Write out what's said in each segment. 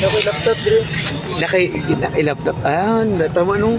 Nakoy laptop dire. Naka-laptop. Ah, tama nung.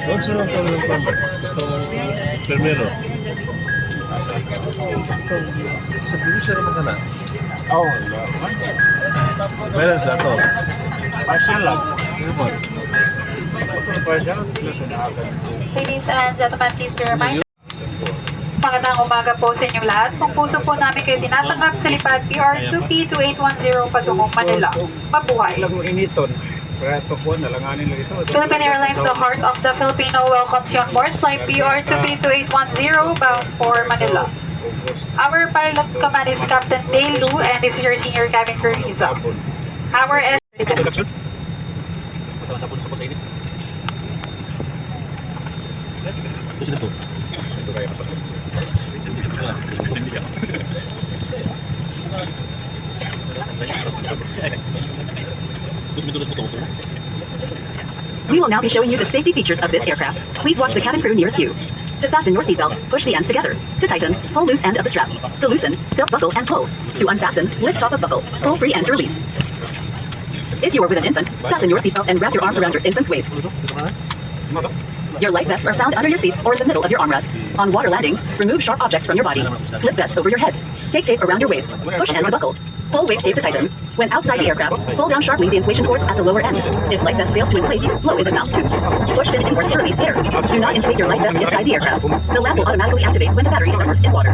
Huwag sarap ka ng pamba. Primero. Sa bilis sarap ka na. Oh, Meron sa to. partial lang. Report. Partial. Ladies and gentlemen, please be reminded. Magandang umaga po sa inyong lahat. Kung puso po namin kayo tinatanggap sa lipad PR2P2810 patungong Manila. Mabuhay! Ilang initon. Kaya ito po, nalanganin lang ito. Philippine Airlines, the heart of the Filipino, welcomes you on board flight PR2P2810 bound for Manila. Our pilot command is Captain Dale Lu and this is your senior cabin crew, Riza. Our Introduction. Masama-sapon sa init. Gusto na to. Ito kaya pa. We will now be showing you the safety features of this aircraft. Please watch the cabin crew nearest you. To fasten your seatbelt, push the ends together. To tighten, pull loose end of the strap. To loosen, tilt buckle and pull. To unfasten, lift top of buckle. Pull free and to release. If you are with an infant, fasten your seatbelt and wrap your arms around your infant's waist. Your life vests are found under your seats or in the middle of your armrest. On water landing, remove sharp objects from your body. Slip vest over your head. Take tape around your waist. Push end to buckle. Pull waist tape to tighten. When outside the aircraft, pull down sharply the inflation cords at the lower end. If life vest fails to inflate, blow into mouth tubes. Push fin inwards to release air. Do not inflate your life vest inside the aircraft. The lamp will automatically activate when the battery is immersed in water.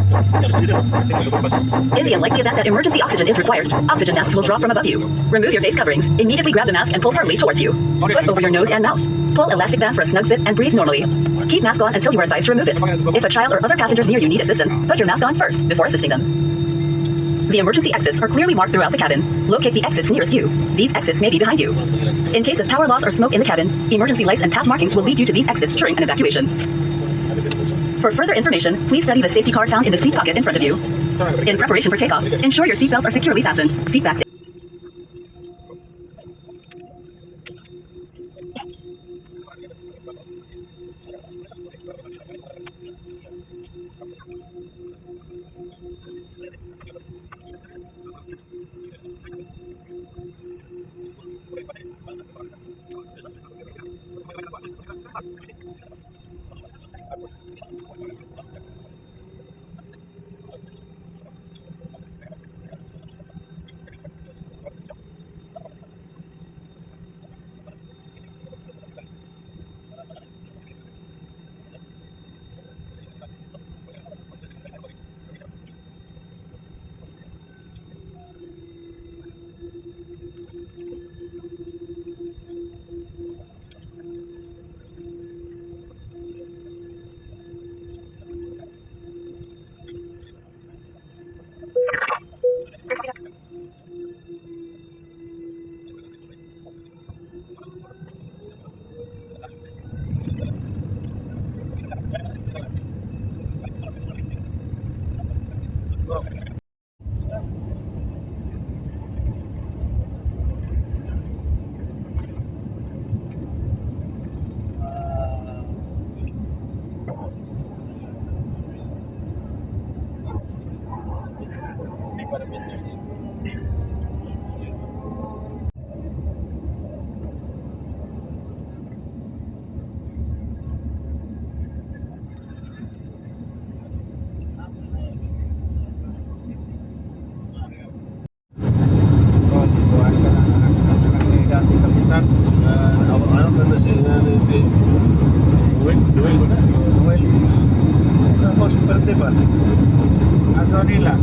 In the unlikely event that emergency oxygen is required, oxygen masks will drop from above you. Remove your face coverings. Immediately grab the mask and pull partly towards you. Put over your nose and mouth. Pull elastic band for a snug fit and breathe normally. Keep mask on until you are advised to remove it. If a child or other passengers near you need assistance, put your mask on first before assisting them. The emergency exits are clearly marked throughout the cabin. Locate the exits nearest you. These exits may be behind you. In case of power loss or smoke in the cabin, emergency lights and path markings will lead you to these exits during an evacuation. For further information, please study the safety card found in the seat pocket in front of you. In preparation for takeoff, ensure your seatbelts are securely fastened. Seat backs. Ano ka na si Duel ba na? Ako, super ba? Agaw nila.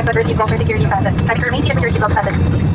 whether seatbelts or security fastened. Kindly remain seated with your seatbelts fastened.